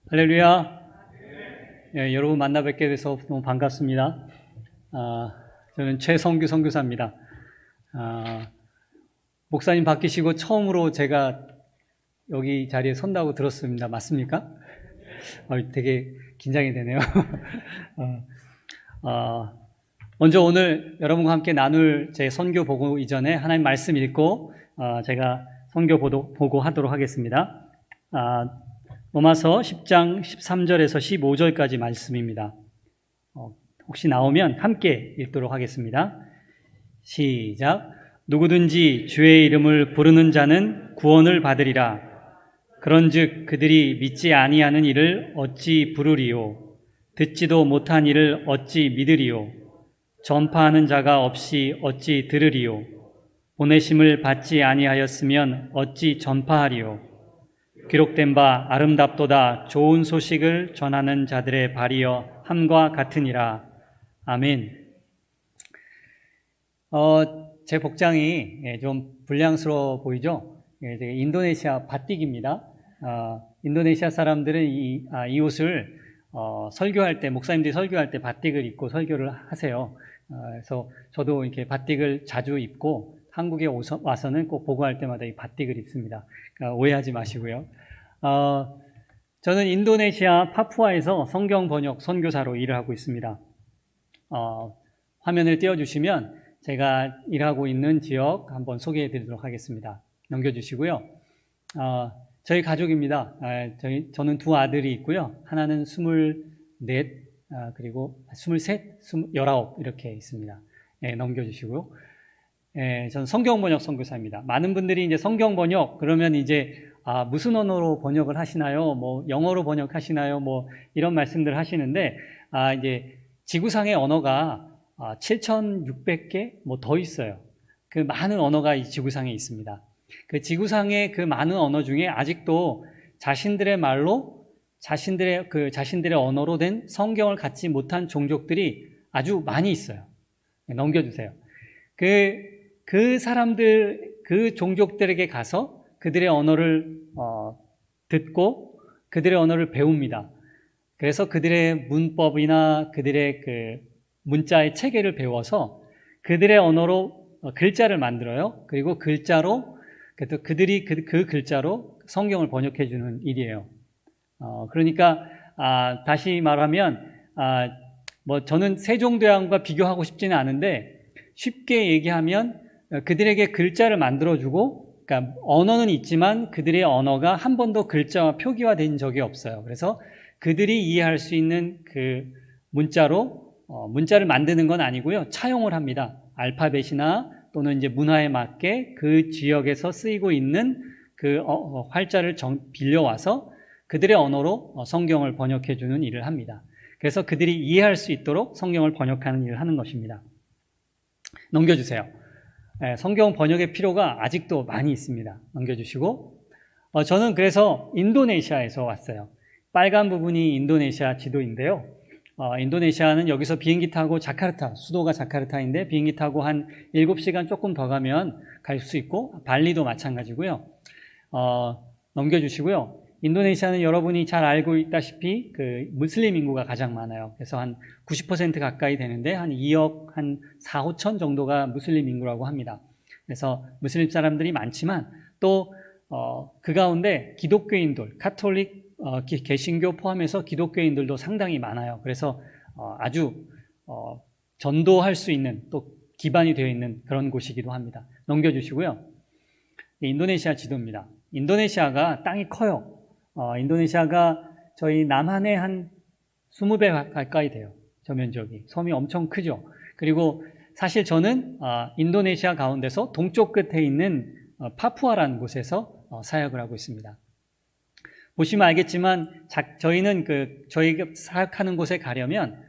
할렐루야. 여러분 만나 뵙게 돼서 너무 반갑습니다. 저는 최성규 선교사입니다. 목사님 바뀌시고 처음으로 제가 여기 자리에 선다고 들었습니다. 맞습니까? 되게 긴장이 되네요. 먼저 오늘 여러분과 함께 나눌 제 선교 보고 이전에 하나님 말씀 읽고 제가 선교 보고 하도록 하겠습니다. 로마서 10장 13절에서 15절까지 말씀입니다. 혹시 나오면 함께 읽도록 하겠습니다. 시작. 누구든지 주의 이름을 부르는 자는 구원을 받으리라. 그런즉 그들이 믿지 아니하는 이를 어찌 부르리요? 듣지도 못한 이를 어찌 믿으리요? 전파하는 자가 없이 어찌 들으리요? 보내심을 받지 아니하였으면 어찌 전파하리요? 기록된 바 아름답도다 좋은 소식을 전하는 자들의 발이여 함과 같으니라. 아멘. 제 복장이 좀 불량스러워 보이죠? 인도네시아 바틱입니다. 인도네시아 사람들은 이 옷을 설교할 때, 목사님들이 설교할 때 바틱을 입고 설교를 하세요. 그래서 저도 이렇게 바틱을 자주 입고 한국에 와서는 꼭 보고할 때마다 이 바틱을 입습니다. 그러니까 오해하지 마시고요. 저는 인도네시아 파푸아에서 성경 번역 선교사로 일을 하고 있습니다. 화면을 띄워주시면 제가 일하고 있는 지역 한번 소개해 드리도록 하겠습니다. 넘겨주시고요. 저희 가족입니다. 저는 두 아들이 있고요. 하나는 24, 그리고 23, 19 이렇게 있습니다. 넘겨주시고요. 저는 성경 번역 선교사입니다. 많은 분들이 이제 성경 번역 그러면 이제 무슨 언어로 번역을 하시나요? 뭐 영어로 번역하시나요? 뭐 이런 말씀들 하시는데 이제 지구상의 언어가 7,600개 뭐 더 있어요. 그 많은 언어가 이 지구상에 있습니다. 그 지구상의 그 많은 언어 중에 아직도 자신들의 말로 자신들의 언어로 된 성경을 갖지 못한 종족들이 아주 많이 있어요. 넘겨주세요. 그 사람들, 그 종족들에게 가서 그들의 언어를 듣고 그들의 언어를 배웁니다. 그래서 그들의 문법이나 그들의 그 문자의 체계를 배워서 그들의 언어로 글자를 만들어요. 그리고 글자로 그들이 그 글자로 성경을 번역해 주는 일이에요. 그러니까 다시 말하면 뭐 저는 세종대왕과 비교하고 싶지는 않은데 쉽게 얘기하면 그들에게 글자를 만들어주고, 그러니까 언어는 있지만 그들의 언어가 한 번도 글자와 표기화된 적이 없어요. 그래서 그들이 이해할 수 있는 그 문자를 만드는 건 아니고요. 차용을 합니다. 알파벳이나 또는 이제 문화에 맞게 그 지역에서 쓰이고 있는 그 활자를 빌려와서 그들의 언어로 성경을 번역해 주는 일을 합니다. 그래서 그들이 이해할 수 있도록 성경을 번역하는 일을 하는 것입니다. 넘겨주세요. 성경 번역의 필요가 아직도 많이 있습니다. 넘겨주시고, 저는 그래서 인도네시아에서 왔어요. 빨간 부분이 인도네시아 지도인데요. 인도네시아는 여기서 비행기 타고 수도가 자카르타인데 비행기 타고 한 7시간 조금 더 가면 갈 수 있고, 발리도 마찬가지고요. 넘겨주시고요. 인도네시아는 여러분이 잘 알고 있다시피 그 무슬림 인구가 가장 많아요. 그래서 한 90% 가까이 되는데 한 2억 한 4, 5천 정도가 무슬림 인구라고 합니다. 그래서 무슬림 사람들이 많지만 또 그 가운데 기독교인들, 카톨릭, 개신교 포함해서 기독교인들도 상당히 많아요. 그래서 아주 전도할 수 있는 또 기반이 되어 있는 그런 곳이기도 합니다. 넘겨주시고요. 인도네시아 지도입니다. 인도네시아가 땅이 커요. 인도네시아가 저희 남한의 한 20배 가까이 돼요. 저면적이. 섬이 엄청 크죠. 그리고 사실 저는 인도네시아 가운데서 동쪽 끝에 있는 파푸아라는 곳에서 사역을 하고 있습니다. 보시면 알겠지만 저희는 저희가 사역하는 곳에 가려면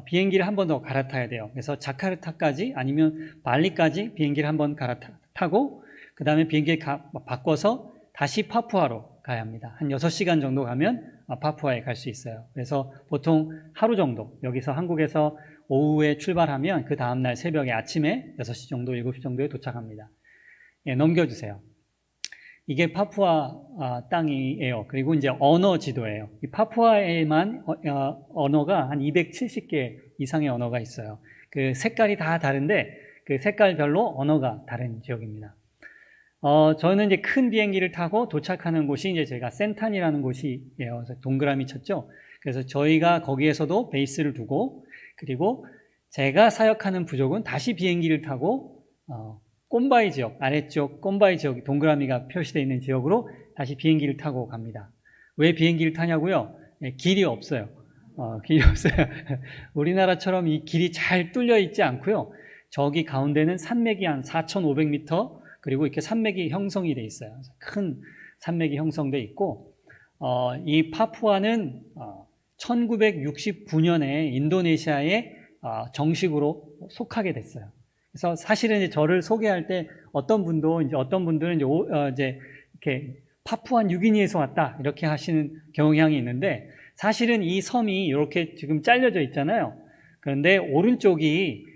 비행기를 한 번 더 갈아타야 돼요. 그래서 자카르타까지 아니면 발리까지 비행기를 한 번 갈아타고 그 다음에 비행기를 바꿔서 다시 파푸아로 가야 합니다. 한 6시간 정도 가면 파푸아에 갈 수 있어요. 그래서 보통 하루 정도, 여기서 한국에서 오후에 출발하면 그 다음날 새벽에 아침에 6시 정도, 7시 정도에 도착합니다. 넘겨주세요. 이게 파푸아 땅이에요. 그리고 이제 언어 지도예요. 이 파푸아에만 언어가 한 270개 이상의 언어가 있어요. 그 색깔이 다 다른데 그 색깔별로 언어가 다른 지역입니다. 저는 이제 큰 비행기를 타고 도착하는 곳이 이제 제가 센탄이라는 곳이에요. 그래서 동그라미 쳤죠. 그래서 저희가 거기에서도 베이스를 두고, 그리고 제가 사역하는 부족은 다시 비행기를 타고 꼼바이 지역, 아래쪽 꼼바이 지역, 동그라미가 표시되어 있는 지역으로 다시 비행기를 타고 갑니다. 왜 비행기를 타냐고요? 길이 없어요. 길이 없어요. 우리나라처럼 이 길이 잘 뚫려 있지 않고요. 저기 가운데는 산맥이 한 4,500m, 그리고 이렇게 산맥이 형성이 돼 있어요. 큰 산맥이 형성돼 있고, 이 파푸아는 1969년에 인도네시아에 정식으로 속하게 됐어요. 그래서 사실은 이제 저를 소개할 때 어떤 분들은 이제 이렇게 파푸아 뉴기니에서 왔다 이렇게 하시는 경향이 있는데, 사실은 이 섬이 이렇게 지금 잘려져 있잖아요. 그런데 오른쪽이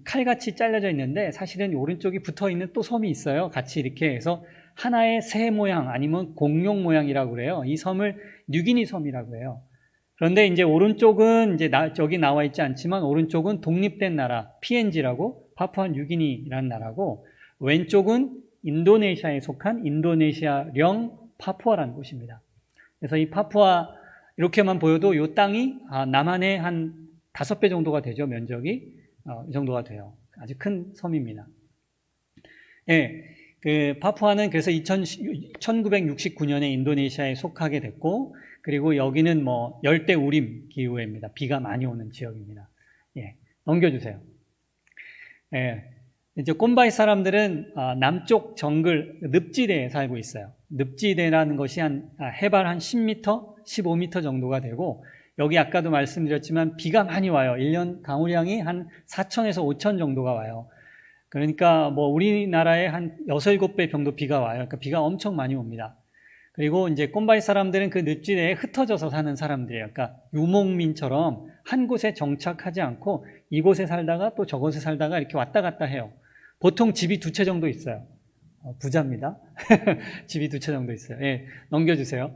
칼같이 잘려져 있는데 사실은 오른쪽이 붙어 있는 또 섬이 있어요. 같이 이렇게 해서 하나의 새 모양 아니면 공룡 모양이라고 그래요. 이 섬을 뉴기니 섬이라고 해요. 그런데 이제 오른쪽은 이제 저기 나와 있지 않지만 오른쪽은 독립된 나라 PNG라고 파푸아 뉴기니라는 나라고, 왼쪽은 인도네시아에 속한 인도네시아령 파푸아라는 곳입니다. 그래서 이 파푸아 이렇게만 보여도 이 땅이 남한의 한 5배 정도가 되죠. 면적이 이 정도가 돼요. 아주 큰 섬입니다. 예, 그 파푸아는 그래서 1969년에 인도네시아에 속하게 됐고, 그리고 여기는 뭐 열대 우림 기후입니다. 비가 많이 오는 지역입니다. 예, 넘겨주세요. 예, 이제 꼼바이 사람들은 남쪽 정글 늪지대에 살고 있어요. 늪지대라는 것이 해발 한 10m, 15m 정도가 되고, 여기 아까도 말씀드렸지만 비가 많이 와요. 1년 강우량이 한 4천에서 5천 정도가 와요. 그러니까 뭐 우리나라의 한 6, 7배 정도 비가 와요. 그러니까 비가 엄청 많이 옵니다. 그리고 이제 꼼바이 사람들은 그 늪지대에 흩어져서 사는 사람들이에요. 그러니까 유목민처럼 한 곳에 정착하지 않고 이곳에 살다가 또 저곳에 살다가 이렇게 왔다 갔다 해요. 보통 집이 2채 정도 있어요. 부자입니다. 집이 2채 정도 있어요. 예, 넘겨주세요.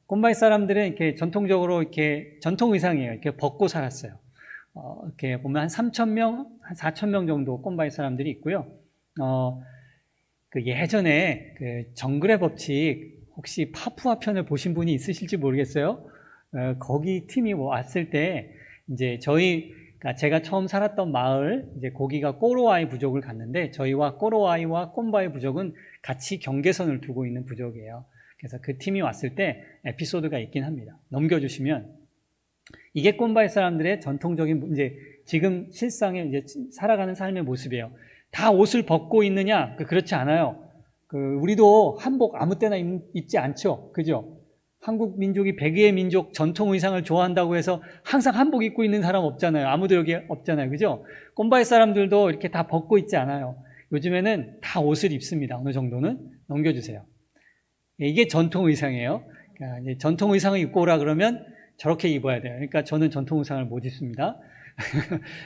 꼼바이 사람들은 이렇게 전통적으로 이렇게 전통 의상이에요. 이렇게 벗고 살았어요. 이렇게 보면 한 3,000명, 한 4,000명 정도 꼼바이 사람들이 있고요. 그 예전에 그 정글의 법칙 혹시 파푸아 편을 보신 분이 있으실지 모르겠어요. 거기 팀이 왔을 때 이제 그러니까 제가 처음 살았던 마을, 이제 거기가 꼬로아이 부족을 갔는데, 저희와 꼬로아이와 꼼바이 부족은 같이 경계선을 두고 있는 부족이에요. 그래서 그 팀이 왔을 때 에피소드가 있긴 합니다. 넘겨주시면, 이게 꼼바이 사람들의 전통적인 이제 지금 실상의 이제 살아가는 삶의 모습이에요. 다 옷을 벗고 있느냐? 그렇지 않아요. 우리도 한복 아무 때나 입지 않죠. 그죠? 한국 민족이 백의의 민족 전통 의상을 좋아한다고 해서 항상 한복 입고 있는 사람 없잖아요. 아무도 여기 없잖아요. 그죠? 꼼바이 사람들도 이렇게 다 벗고 있지 않아요. 요즘에는 다 옷을 입습니다. 어느 정도는. 넘겨주세요. 이게 전통 의상이에요. 그러니까 이제 전통 의상을 입고 오라 그러면 저렇게 입어야 돼요. 그러니까 저는 전통 의상을 못 입습니다.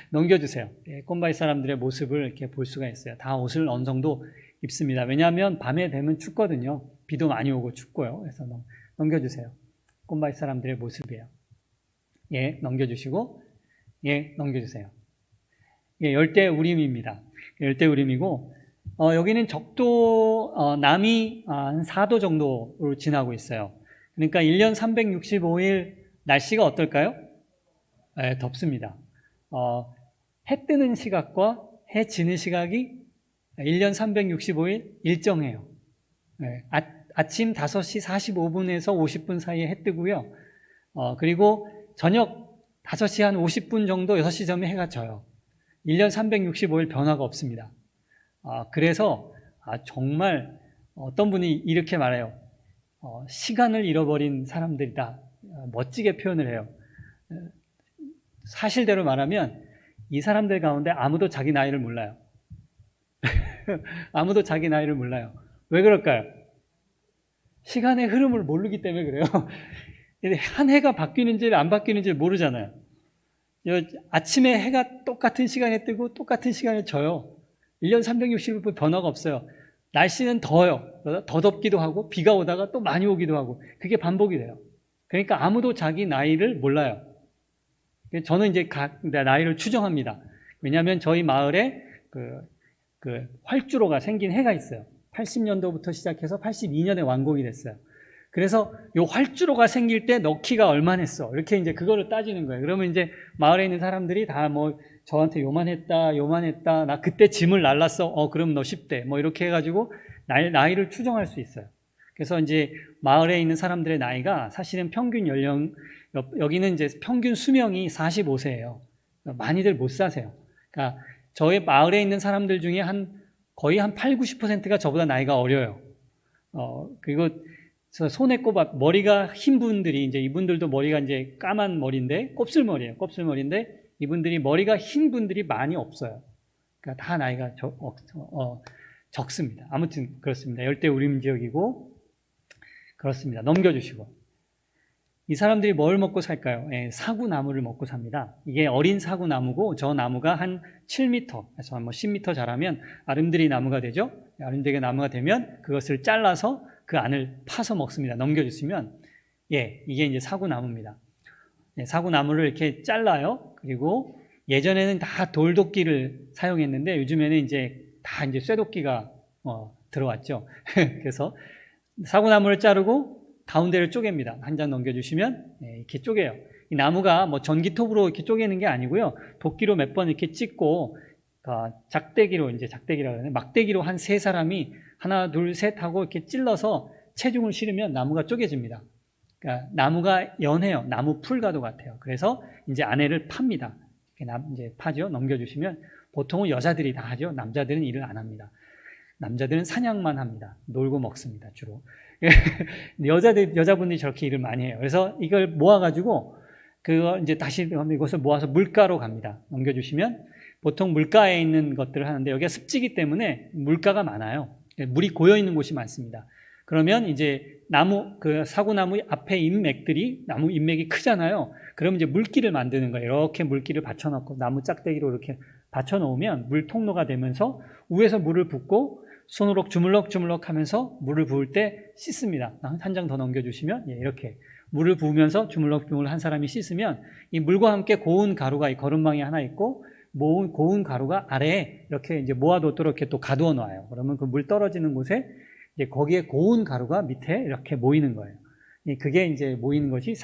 넘겨주세요. 꼼바이 사람들의 모습을 이렇게 볼 수가 있어요. 다 옷을 어느 정도 입습니다. 왜냐하면 밤에 되면 춥거든요. 비도 많이 오고 춥고요. 그래서 넘겨주세요. 꼼바이 사람들의 모습이에요. 예, 넘겨주시고, 예, 넘겨주세요. 예, 열대우림입니다. 열대우림이고, 여기는 적도, 남이 한 4도 정도로 지나고 있어요. 그러니까 1년 365일 날씨가 어떨까요? 네, 덥습니다. 해 뜨는 시각과 해 지는 시각이 1년 365일 일정해요. 네, 아침 5시 45분에서 50분 사이에 해 뜨고요. 그리고 저녁 5시 한 50분 정도 6시쯤에 해가 져요. 1년 365일 변화가 없습니다. 그래서 정말 어떤 분이 이렇게 말해요. 시간을 잃어버린 사람들이다. 멋지게 표현을 해요. 사실대로 말하면 이 사람들 가운데 아무도 자기 나이를 몰라요. 아무도 자기 나이를 몰라요. 왜 그럴까요? 시간의 흐름을 모르기 때문에 그래요. 한 해가 바뀌는지 안 바뀌는지 모르잖아요. 아침에 해가 똑같은 시간에 뜨고 똑같은 시간에 져요. 1년 360일 변화가 없어요. 날씨는 더워요. 더 덥기도 하고 비가 오다가 또 많이 오기도 하고 그게 반복이 돼요. 그러니까 아무도 자기 나이를 몰라요. 저는 이제 나이를 추정합니다. 왜냐하면 저희 마을에 그 활주로가 생긴 해가 있어요. 80년도부터 시작해서 82년에 완공이 됐어요. 그래서 요 활주로가 생길 때 너 키가 얼마냈어? 이렇게 이제 그거를 따지는 거예요. 그러면 이제 마을에 있는 사람들이 다 뭐 저한테 요만했다, 나 그때 짐을 날랐어. 그럼 너 10대. 뭐 이렇게 해가지고 나이를 추정할 수 있어요. 그래서 이제 마을에 있는 사람들의 나이가 사실은 평균 연령, 여기는 이제 평균 수명이 45세예요. 많이들 못 사세요. 그러니까 저희 마을에 있는 사람들 중에 거의 한 8, 90%가 저보다 나이가 어려요. 그리고 손에 꼽아 머리가 흰 분들이 이제 이분들도 머리가 이제 까만 머리인데 곱슬머리인데 이분들이 머리가 흰 분들이 많이 없어요. 그러니까 다 나이가 적습니다. 아무튼 그렇습니다. 열대우림 지역이고 그렇습니다. 넘겨주시고 이 사람들이 뭘 먹고 살까요? 사구나무를 먹고 삽니다. 이게 어린 사구나무고 저 나무가 한 7m에서 한 10m 자라면 아름드리 나무가 되죠. 아름드리 나무가 되면 그것을 잘라서 그 안을 파서 먹습니다. 넘겨주시면 이게 이제 사구나무입니다. 사구나무를 이렇게 잘라요. 그리고 예전에는 다 돌도끼를 사용했는데 요즘에는 이제 다 이제 쇠도끼가 들어왔죠. 그래서 사구나무를 자르고 가운데를 쪼갭니다. 한 장 넘겨주시면 이렇게 쪼개요. 이 나무가 뭐 전기톱으로 이렇게 쪼개는 게 아니고요. 도끼로 몇 번 이렇게 찍고 작대기로 작대기라고 하네. 막대기로 한 세 사람이 하나, 둘, 셋 하고 이렇게 찔러서 체중을 실으면 나무가 쪼개집니다. 그러니까 나무가 연해요. 나무 풀과도 같아요. 그래서 이제 안에를 팝니다. 이제 파죠. 넘겨주시면 보통은 여자들이 다 하죠. 남자들은 일을 안 합니다. 남자들은 사냥만 합니다. 놀고 먹습니다. 주로. 여자분들이 저렇게 일을 많이 해요. 그래서 이걸 모아가지고 그거 이제 다시 이것을 모아서 물가로 갑니다. 넘겨주시면 보통 물가에 있는 것들을 하는데 여기가 습지기 때문에 물가가 많아요. 물이 고여 있는 곳이 많습니다. 그러면 이제 사구나무 앞에 인맥들이 나무 인맥이 크잖아요. 그럼 이제 물길을 만드는 거예요. 이렇게 물길을 받쳐놓고 나무 짝대기로 이렇게 받쳐놓으면 물 통로가 되면서 위에서 물을 붓고 손으로 주물럭주물럭 하면서 물을 부을 때 씻습니다. 한 장 더 넘겨주시면 이렇게 물을 부으면서 주물럭주물럭 한 사람이 씻으면 이 물과 함께 고운 가루가 이 거름망이 하나 있고 고운 가루가 아래에 이렇게 이제 모아뒀도록 이렇게 또 가두어 놔요. 그러면 그 물 떨어지는 곳에 이제 거기에 고운 가루가 밑에 이렇게 모이는 거예요. 그게 이제 모이는 것이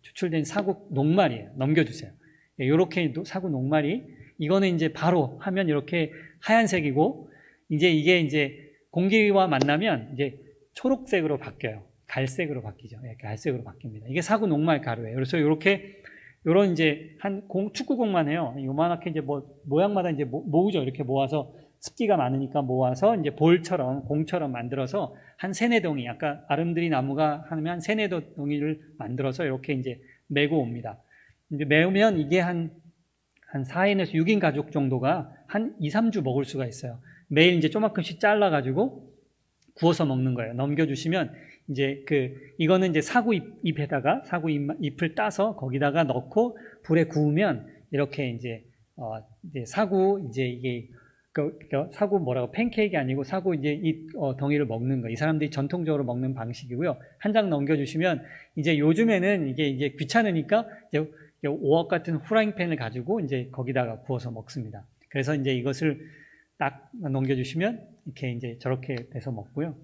추출된 사구 녹말이에요. 넘겨주세요. 이렇게 사구 녹말이 이거는 이제 바로 하면 이렇게 하얀색이고 이게 이제 공기와 만나면 이제 초록색으로 바뀌어요. 갈색으로 바뀌죠. 갈색으로 바뀝니다. 이게 사구 녹말 가루예요. 그래서 요런 이제 축구공만 해요. 요만하게 이제 모양마다 이제 모으죠. 이렇게 모아서 습기가 많으니까 모아서 이제 공처럼 만들어서 한 세네 덩이, 아까 아름드리 나무가 하면 한 세네 덩이를 만들어서 이렇게 이제 메고 옵니다. 이제 메우면 이게 한 4인에서 6인 가족 정도가 한 2, 3주 먹을 수가 있어요. 매일 이제 조금씩 잘라가지고 구워서 먹는 거예요. 넘겨주시면 이제 이거는 이제 사구 잎을 따서 거기다가 넣고 불에 구우면 이렇게 이제 사구 이게 사구 팬케이크 아니고 사구 이제 이 덩이를 먹는 거. 이 사람들이 전통적으로 먹는 방식이고요. 한 장 넘겨주시면 이제 요즘에는 이게 귀찮으니까 이제 오억 같은 후라이팬을 가지고 이제 거기다가 구워서 먹습니다. 그래서 이제 이것을 딱 넘겨주시면 이렇게 이제 저렇게 돼서 먹고요.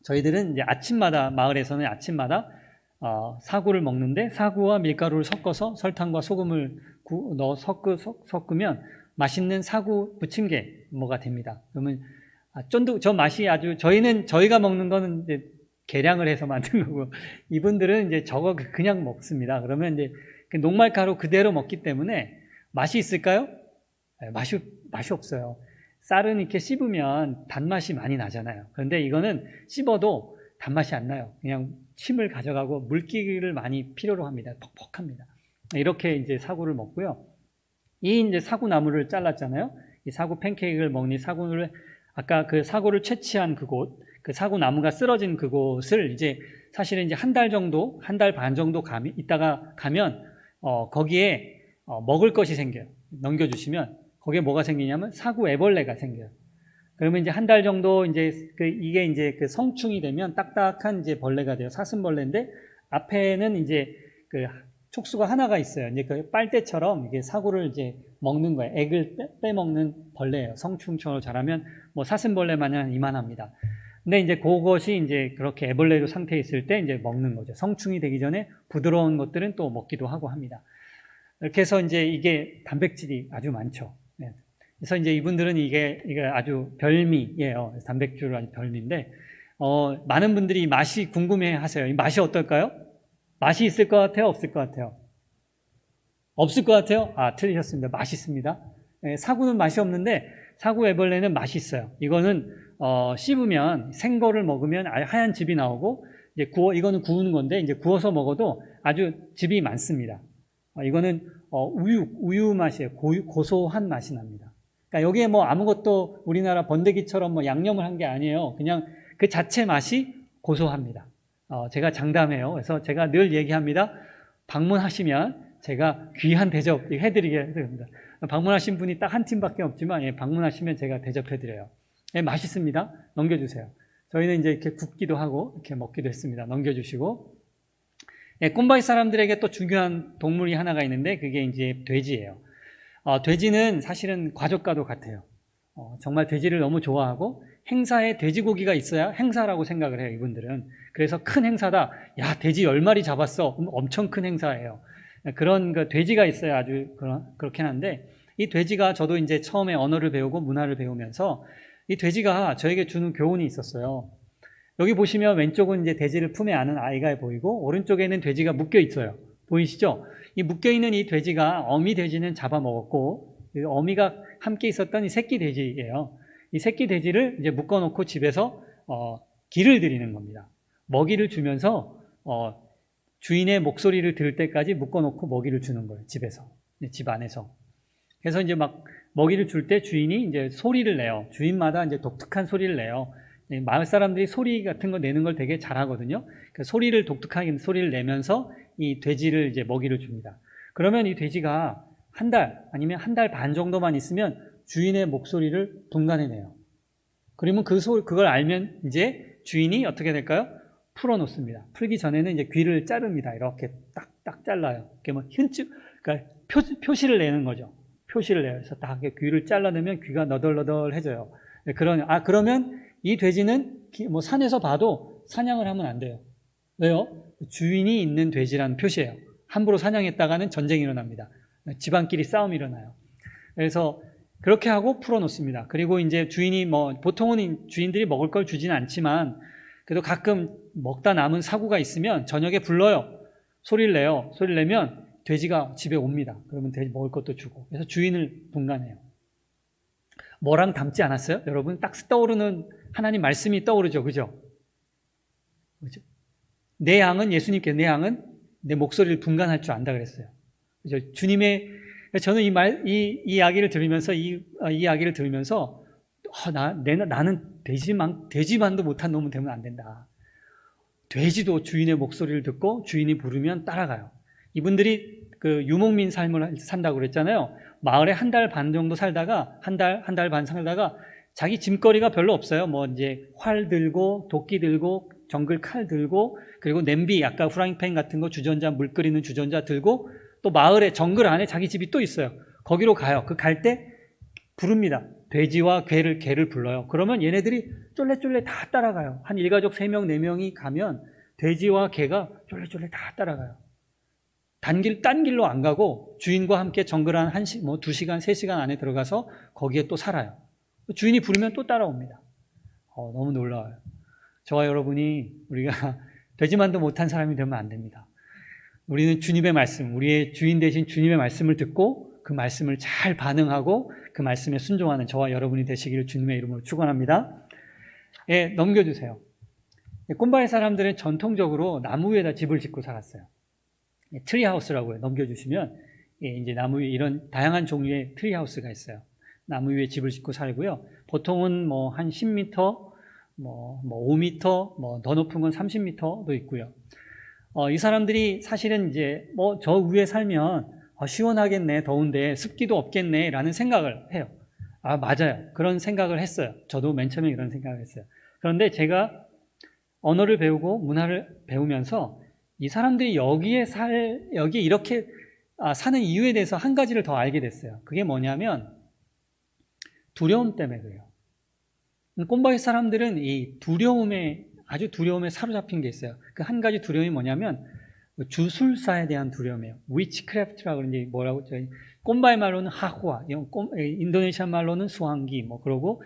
저희들은 이제 마을에서는 아침마다 사구를 먹는데 사구와 밀가루를 섞어서 설탕과 소금을 넣어 섞으면 맛있는 사구 부침개 뭐가 됩니다. 그러면 저 맛이 저희가 먹는 거는 이제 계량을 해서 만든 거고 이분들은 이제 저거 그냥 먹습니다. 그러면 이제 녹말가루 그대로 먹기 때문에 맛이 있을까요? 맛이 없어요. 쌀은 이렇게 씹으면 단맛이 많이 나잖아요. 그런데 이거는 씹어도 단맛이 안 나요. 그냥 침을 가져가고 물기를 많이 필요로 합니다. 퍽퍽합니다. 이렇게 이제 사구를 먹고요. 이 이제 사구나무를 잘랐잖아요. 이 사구 팬케이크를 먹는 사구를 아까 그 사구를 채취한 그곳, 그 사구나무가 쓰러진 그곳을 이제 사실은 이제 한 달 반 정도 있다가 가면 거기에 먹을 것이 생겨요. 넘겨주시면 거기에 뭐가 생기냐면 사구 애벌레가 생겨요. 그러면 이제 한 달 정도 이제 이게 이제 그 성충이 되면 딱딱한 이제 벌레가 돼요. 사슴벌레인데 앞에는 이제 그 촉수가 하나가 있어요. 이제 그 빨대처럼 이게 사구를 이제 먹는 거예요. 액을 빼먹는 벌레예요. 성충처럼 자라면 뭐 사슴벌레 마냥 이만합니다. 근데 이제 그것이 이제 그렇게 애벌레로 상태에 있을 때 이제 먹는 거죠. 성충이 되기 전에 부드러운 것들은 또 먹기도 하고 합니다. 이렇게 해서 이제 이게 단백질이 아주 많죠. 네. 그래서 이제 이분들은 이게 아주 별미예요. 단백질 아주 별미인데, 많은 분들이 맛이 궁금해 하세요. 이 맛이 어떨까요? 맛이 있을 것 같아요? 없을 것 같아요? 없을 것 같아요? 아, 틀리셨습니다. 맛있습니다. 네, 사구는 맛이 없는데, 사구 애벌레는 맛이 있어요. 이거는, 씹으면, 생거를 먹으면 하얀 즙이 나오고, 이제 이거는 구우는 건데, 이제 구워서 먹어도 아주 즙이 많습니다. 이거는, 우유 맛이에요. 고소한 맛이 납니다. 그러니까 여기에 뭐 아무것도 우리나라 번데기처럼 뭐 양념을 한 게 아니에요. 그냥 그 자체 맛이 고소합니다. 제가 장담해요. 그래서 제가 늘 얘기합니다. 방문하시면 제가 귀한 대접 해드리겠습니다. 방문하신 분이 딱 한 팀밖에 없지만, 예, 방문하시면 제가 대접해드려요. 예, 맛있습니다. 넘겨주세요. 저희는 이제 이렇게 굽기도 하고, 이렇게 먹기도 했습니다. 넘겨주시고. 예, 꼼바이 사람들에게 또 중요한 동물이 하나가 있는데, 그게 이제 돼지예요. 돼지는 사실은 과족과도 같아요. 정말 돼지를 너무 좋아하고, 행사에 돼지고기가 있어야 행사라고 생각을 해요, 이분들은. 그래서 큰 행사다. 야, 돼지 10마리 잡았어. 엄청 큰 행사예요. 그런 돼지가 있어야 아주 그렇긴 한데, 이 돼지가 저도 이제 처음에 언어를 배우고 문화를 배우면서 이 돼지가 저에게 주는 교훈이 있었어요. 여기 보시면 왼쪽은 이제 돼지를 품에 안은 아이가 보이고, 오른쪽에는 돼지가 묶여 있어요. 보이시죠? 이 묶여 있는 이 돼지가 어미 돼지는 잡아먹었고, 어미가 함께 있었던 이 새끼 돼지예요. 이 새끼 돼지를 이제 묶어놓고 집에서 기를 드리는 겁니다. 먹이를 주면서 주인의 목소리를 들을 때까지 묶어놓고 먹이를 주는 거예요. 집에서, 집 안에서. 그래서 이제 막 먹이를 줄 때 주인이 이제 소리를 내요. 주인마다 이제 독특한 소리를 내요. 마을 사람들이 소리 같은 거 내는 걸 되게 잘하거든요. 그 소리를 독특하게 소리를 내면서 이 돼지를 이제 먹이를 줍니다. 그러면 이 돼지가 한 달 아니면 한 달 반 정도만 있으면 주인의 목소리를 분간해내요. 그러면 그걸 알면 이제 주인이 어떻게 될까요? 풀어놓습니다. 풀기 전에는 이제 귀를 자릅니다. 이렇게 딱딱 잘라요. 이렇게 뭐 그러니까 표시를 내는 거죠. 표시를 내요. 그래서 딱 귀를 잘라내면 귀가 너덜너덜해져요. 그러면 이 돼지는 뭐 산에서 봐도 사냥을 하면 안 돼요. 왜요? 주인이 있는 돼지라는 표시예요. 함부로 사냥했다가는 전쟁이 일어납니다. 집안끼리 싸움이 일어나요. 그래서 그렇게 하고 풀어놓습니다. 그리고 이제 주인이 보통은 주인들이 먹을 걸 주지는 않지만 그래도 가끔 먹다 남은 사구가 있으면 저녁에 불러요. 소리를 내요. 소리를 내면 돼지가 집에 옵니다. 그러면 돼지 먹을 것도 주고. 그래서 주인을 분간해요. 뭐랑 닮지 않았어요? 여러분 딱 떠오르는 하나님 말씀이 떠오르죠. 그죠? 내 양은 예수님께 내 양은 내 목소리를 분간할 줄 안다 그랬어요. 그죠? 저는 이 이야기를 들으면서 나는 돼지만도 못한 놈은 되면 안 된다. 돼지도 주인의 목소리를 듣고 주인이 부르면 따라가요. 이분들이 그 유목민 삶을 산다고 그랬잖아요. 마을에 한 달 반 정도 살다가 한 달 반 살다가 자기 짐거리가 별로 없어요. 뭐 이제 활 들고 도끼 들고 정글 칼 들고 그리고 냄비 아까 후라이팬 같은 거 물 끓이는 주전자 들고 또 마을에 정글 안에 자기 집이 또 있어요. 거기로 가요. 갈 때 부릅니다. 돼지와 개를 불러요. 그러면 얘네들이 쫄래쫄래 다 따라가요. 한 일가족 3명, 4명이 가면 돼지와 개가 쫄래쫄래 다 따라가요. 딴 길로 안 가고 주인과 함께 정글 한 2시간, 3시간 안에 들어가서 거기에 또 살아요. 주인이 부르면 또 따라옵니다. 너무 놀라워요. 저와 여러분이 우리가 되지만도 못한 사람이 되면 안 됩니다. 우리는 주님의 말씀, 우리의 주인 되신 주님의 말씀을 듣고 그 말씀을 잘 반응하고 그 말씀에 순종하는 저와 여러분이 되시기를 주님의 이름으로 축원합니다. 예, 넘겨주세요. 꼼바이 사람들은 전통적으로 나무 위에다 집을 짓고 살았어요. 트리하우스라고 해요. 넘겨주시면 이제 나무 위에 이런 다양한 종류의 트리하우스가 있어요. 나무 위에 집을 짓고 살고요. 보통은 한 10m, 5m, 더 높은 건 30m도 있고요. 이 사람들이 사실은 이제 저 위에 살면 시원하겠네, 더운데 습기도 없겠네 라는 생각을 해요. 맞아요. 그런 생각을 했어요. 저도 맨 처음에 이런 생각을 했어요. 그런데 제가 언어를 배우고 문화를 배우면서 이 사람들이 여기에 이렇게 사는 이유에 대해서 한 가지를 더 알게 됐어요. 그게 뭐냐면 두려움 때문에 그래요. 꼼바이 사람들은 이 아주 두려움에 사로잡힌 게 있어요. 그 한 가지 두려움이 뭐냐면 주술사에 대한 두려움이에요. 위치크래프트라고 그러는지 뭐라고 저희 꼼바이 말로는 하후아, 인도네시아 말로는 수항기 그러고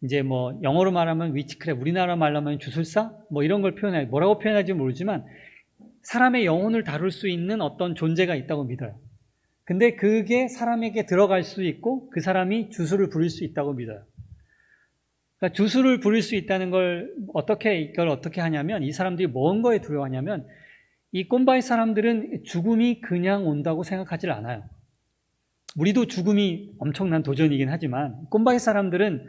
이제 영어로 말하면 위치크래프트, 우리나라 말로 하면 주술사 이런 걸 표현해요. 뭐라고 표현할지 모르지만 사람의 영혼을 다룰 수 있는 어떤 존재가 있다고 믿어요. 근데 그게 사람에게 들어갈 수 있고 그 사람이 주술을 부릴 수 있다고 믿어요. 그러니까 주술을 부릴 수 있다는 걸 이걸 어떻게 하냐면 이 사람들이 뭔 거에 두려워하냐면 이 꼼바이 사람들은 죽음이 그냥 온다고 생각하지 않아요. 우리도 죽음이 엄청난 도전이긴 하지만 꼼바이 사람들은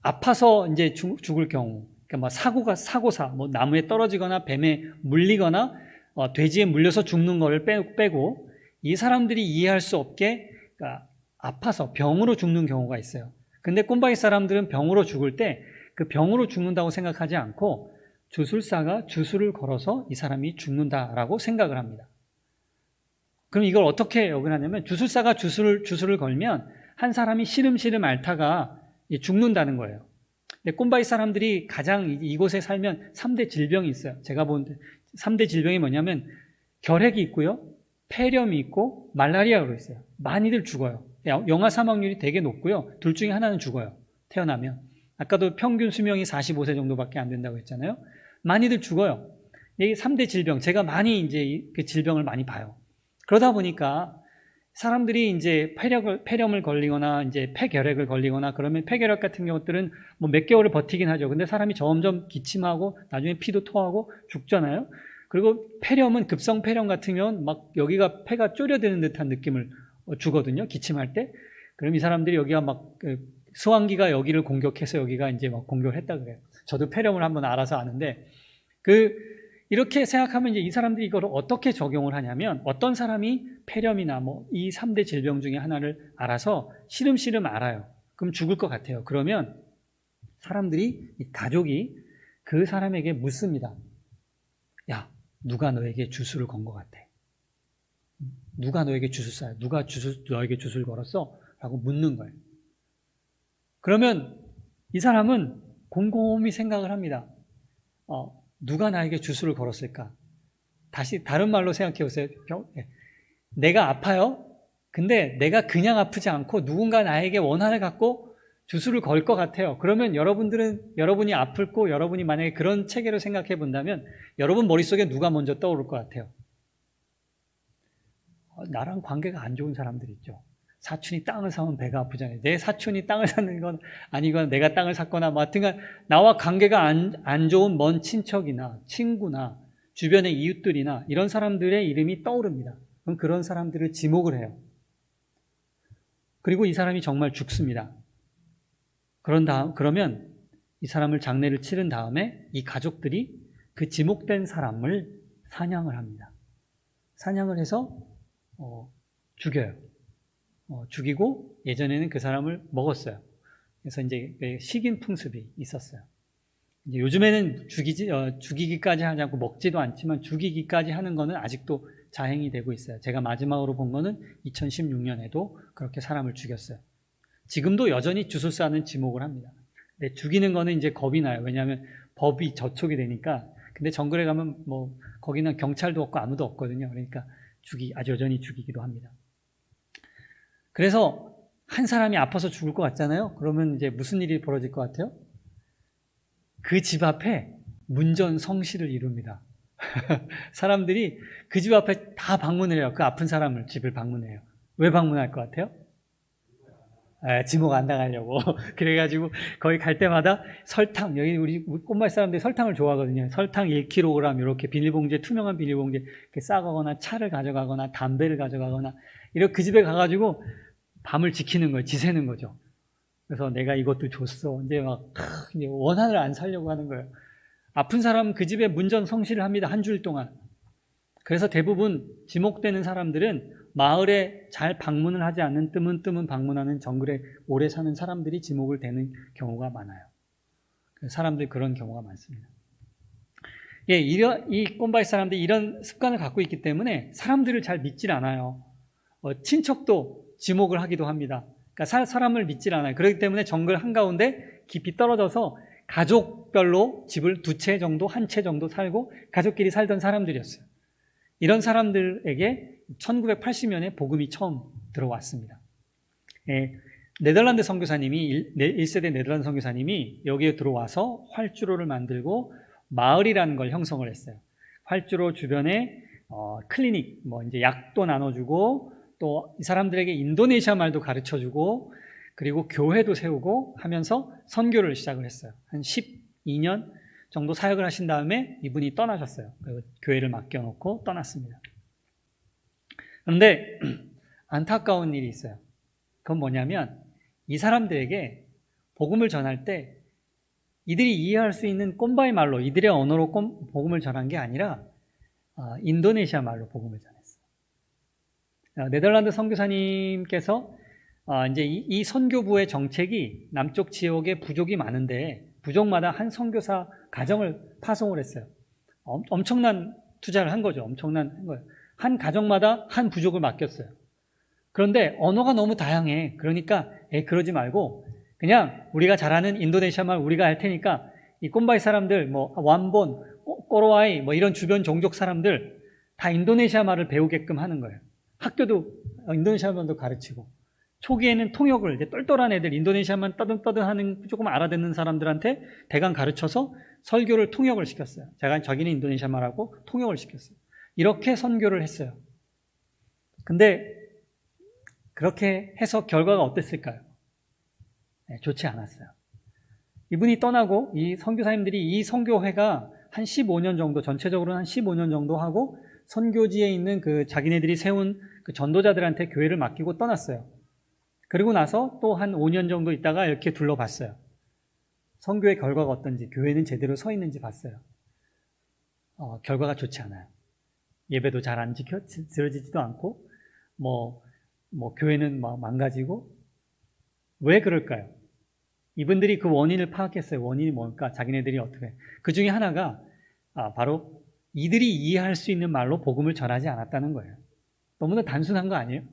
아파서 이제 죽을 경우, 그러니까 사고사, 나무에 떨어지거나 뱀에 물리거나 돼지에 물려서 죽는 거를 빼고 이 사람들이 이해할 수 없게 그러니까 아파서 병으로 죽는 경우가 있어요. 근데 꼼바이 사람들은 병으로 죽을 때 그 병으로 죽는다고 생각하지 않고 주술사가 주술을 걸어서 이 사람이 죽는다라고 생각을 합니다. 그럼 이걸 어떻게 역을하냐면 주술사가 주술을 걸면 한 사람이 시름시름 앓다가 죽는다는 거예요. 근데 꼼바이 사람들이 가장 이곳에 살면 3대 질병이 있어요. 제가 본 3대 질병이 뭐냐면 결핵이 있고요, 폐렴이 있고 말라리아로 있어요. 많이들 죽어요. 영아 사망률이 되게 높고요. 둘 중에 하나는 죽어요. 태어나면. 아까도 평균 수명이 45세 정도밖에 안 된다고 했잖아요. 많이들 죽어요. 이 3대 질병, 제가 많이 이제 그 질병을 많이 봐요. 그러다 보니까 사람들이 이제 폐렴을 걸리거나 이제 폐결핵을 걸리거나 그러면 폐결핵 같은 것들은 몇 개월을 버티긴 하죠. 근데 사람이 점점 기침하고 나중에 피도 토하고 죽잖아요. 그리고 폐렴은 급성 폐렴 같은 경우는 막 여기가 폐가 쪼려드는 듯한 느낌을 주거든요. 기침할 때. 그럼 이 사람들이 여기가 수환기가 여기를 공격해서 여기가 이제 공격을 했다 그래요. 저도 폐렴을 한번 알아서 아는데 이렇게 생각하면 이제 이 사람들이 이걸 어떻게 적용을 하냐면 어떤 사람이 폐렴이나 이 3대 질병 중에 하나를 알아서 시름시름 알아요. 그럼 죽을 것 같아요. 그러면 사람들이, 이 가족이 그 사람에게 묻습니다. 야, 누가 너에게 주술을 건 것 같아? 누가 너에게 주술사야? 누가 너에게 주술 걸었어? 라고 묻는 거예요. 그러면 이 사람은 곰곰이 생각을 합니다. 누가 나에게 주술을 걸었을까? 다시 다른 말로 생각해 보세요. 내가 아파요? 근데 내가 그냥 아프지 않고 누군가 나에게 원한을 갖고 주술을 걸 것 같아요. 그러면 여러분이 아플고 여러분이 만약에 그런 체계로 생각해 본다면 여러분 머릿속에 누가 먼저 떠오를 것 같아요? 나랑 관계가 안 좋은 사람들 있죠. 사촌이 땅을 사면 배가 아프잖아요. 내 사촌이 땅을 사는 건 아니거나 내가 땅을 샀거나 하여튼간 나와 관계가 안 좋은 먼 친척이나 친구나 주변의 이웃들이나 이런 사람들의 이름이 떠오릅니다. 그럼 그런 사람들을 지목을 해요. 그리고 이 사람이 정말 죽습니다. 그러면 이 사람을 장례를 치른 다음에 이 가족들이 그 지목된 사람을 사냥을 합니다. 사냥을 해서 죽여요. 죽이고 예전에는 그 사람을 먹었어요. 그래서 이제 식인 풍습이 있었어요. 이제 요즘에는 죽이기까지 하지 않고 먹지도 않지만 죽이기까지 하는 거는 아직도 자행이 되고 있어요. 제가 마지막으로 본 거는 2016년에도 그렇게 사람을 죽였어요. 지금도 여전히 주술사는 지목을 합니다. 근데 죽이는 거는 이제 겁이 나요. 왜냐하면 법이 저촉이 되니까. 근데 정글에 가면 거기는 경찰도 없고 아무도 없거든요. 그러니까 여전히 죽이기도 합니다. 그래서 한 사람이 아파서 죽을 것 같잖아요. 그러면 이제 무슨 일이 벌어질 것 같아요? 그 집 앞에 문전성시를 이룹니다. 사람들이 그 집 앞에 다 방문을 해요. 그 아픈 사람을 집을 방문해요. 왜 방문할 것 같아요? 지목 안 당하려고. 그래가지고 거기 갈 때마다 설탕, 여기 우리 꽃말 사람들이 설탕을 좋아하거든요. 설탕 1kg 이렇게 비닐봉지에, 투명한 비닐봉지에 이렇게 싸가거나 차를 가져가거나 담배를 가져가거나 이렇게 그 집에 가가지고 밤을 지키는 거예요. 지새는 거죠. 그래서 내가 이것도 줬어. 이제 이제 원한을 안 살려고 하는 거예요. 아픈 사람은 그 집에 문전성시를 합니다. 한 주일 동안. 그래서 대부분 지목되는 사람들은 마을에 잘 방문을 하지 않는 뜨문뜨문 방문하는 정글에 오래 사는 사람들이 지목을 대는 경우가 많아요. 사람들 그런 경우가 많습니다. 예, 이 꼼바이 사람들이 이런 습관을 갖고 있기 때문에 사람들을 잘 믿질 않아요. 친척도 지목을 하기도 합니다. 그러니까 사람을 믿질 않아요. 그렇기 때문에 정글 한가운데 깊이 떨어져서 가족별로 집을 2채 정도, 1채 정도 살고 가족끼리 살던 사람들이었어요. 이런 사람들에게 1980년에 복음이 처음 들어왔습니다. 예, 네덜란드 선교사님이 1세대 네덜란드 선교사님이 여기에 들어와서 활주로를 만들고 마을이라는 걸 형성을 했어요. 활주로 주변에 클리닉, 이제 약도 나눠주고 또 이 사람들에게 인도네시아 말도 가르쳐주고 그리고 교회도 세우고 하면서 선교를 시작을 했어요. 한 12년 정도 사역을 하신 다음에 이분이 떠나셨어요. 그리고 교회를 맡겨놓고 떠났습니다. 그런데 안타까운 일이 있어요. 그건 뭐냐면 이 사람들에게 복음을 전할 때 이들이 이해할 수 있는 꼼바이 말로 이들의 언어로 복음을 전한 게 아니라 인도네시아 말로 복음을 전했어요. 네덜란드 선교사님께서 이제 이 선교부의 정책이 남쪽 지역에 부족이 많은데 부족마다 한 선교사 가정을 파송을 했어요. 엄청난 투자를 한 거죠. 엄청난 거예요. 한 가정마다 한 부족을 맡겼어요. 그런데 언어가 너무 다양해. 그러니까 그러지 말고 그냥 우리가 잘 아는 인도네시아 말 우리가 할 테니까 이 꼼바이 사람들 완본, 꼬로아이 이런 주변 종족 사람들 다 인도네시아 말을 배우게끔 하는 거예요. 학교도 인도네시아 말도 가르치고 초기에는 통역을 이제 똘똘한 애들 인도네시아만 떠듬떠듬하는 조금 알아듣는 사람들한테 대강 가르쳐서 설교를 통역을 시켰어요. 자기는 인도네시아 말하고 통역을 시켰어요. 이렇게 선교를 했어요. 근데 그렇게 해서 결과가 어땠을까요? 좋지 않았어요. 이분이 떠나고 이 선교사님들이 이 선교회가 한 15년 정도, 전체적으로는 한 15년 정도 하고 선교지에 있는 그 자기네들이 세운 그 전도자들한테 교회를 맡기고 떠났어요. 그리고 나서 또 한 5년 정도 있다가 이렇게 둘러봤어요. 선교의 결과가 어떤지, 교회는 제대로 서 있는지 봤어요. 결과가 좋지 않아요. 예배도 잘 안 지켜지지도 않고, 교회는 망가지고, 왜 그럴까요? 이분들이 그 원인을 파악했어요. 원인이 뭘까? 자기네들이 어떻게. 그 중에 하나가 바로 이들이 이해할 수 있는 말로 복음을 전하지 않았다는 거예요. 너무나 단순한 거 아니에요?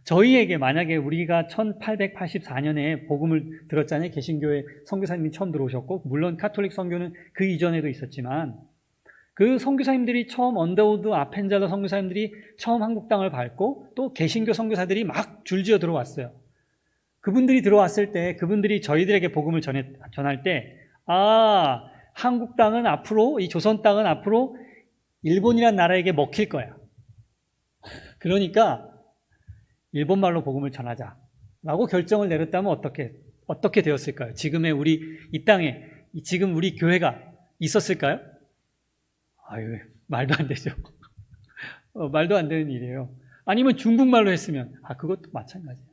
저희에게 만약에 우리가 1884년에 복음을 들었잖아요. 개신교회 선교사님이 처음 들어오셨고 물론 카톨릭 선교는 그 이전에도 있었지만 그 선교사님들이 처음 언더우드 아펜젤러 선교사님들이 처음 한국 땅을 밟고 또 개신교 선교사들이 막 줄지어 들어왔어요. 그분들이 들어왔을 때 그분들이 저희들에게 복음을 전할 때 한국 땅은 앞으로 이 조선 땅은 앞으로 일본이란 나라에게 먹힐 거야. 그러니까 일본말로 복음을 전하자라고 결정을 내렸다면 어떻게 되었을까요? 지금의 우리 이 땅에 지금 우리 교회가 있었을까요? 말도 안 되죠. 말도 안 되는 일이에요. 아니면 중국말로 했으면 그것도 마찬가지예요.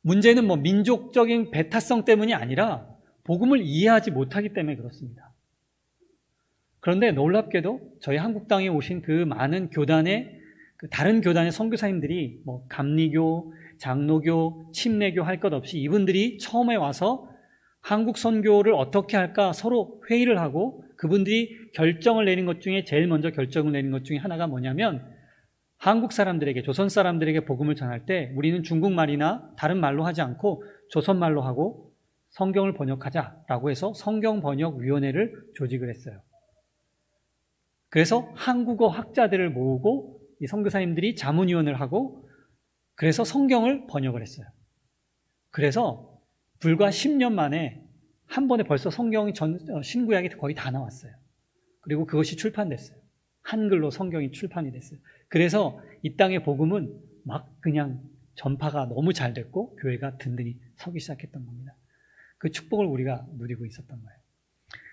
문제는 민족적인 배타성 때문이 아니라 복음을 이해하지 못하기 때문에 그렇습니다. 그런데 놀랍게도 저희 한국 땅에 오신 그 많은 교단의 다른 교단의 선교사님들이 감리교, 장로교, 침례교 할 것 없이 이분들이 처음에 와서 한국 선교를 어떻게 할까 서로 회의를 하고 그분들이 결정을 내린 것 중에 제일 먼저 결정을 내린 것 중에 하나가 뭐냐면 한국 사람들에게, 조선 사람들에게 복음을 전할 때 우리는 중국말이나 다른 말로 하지 않고 조선말로 하고 성경을 번역하자라고 해서 성경번역위원회를 조직을 했어요. 그래서 한국어 학자들을 모으고 이 선교사님들이 자문위원을 하고 그래서 성경을 번역을 했어요. 그래서 불과 10년 만에 한 번에 벌써 성경이 신구약이 거의 다 나왔어요. 그리고 그것이 출판됐어요. 한글로 성경이 출판이 됐어요. 그래서 이 땅의 복음은 막 그냥 전파가 너무 잘 됐고 교회가 든든히 서기 시작했던 겁니다. 그 축복을 우리가 누리고 있었던 거예요.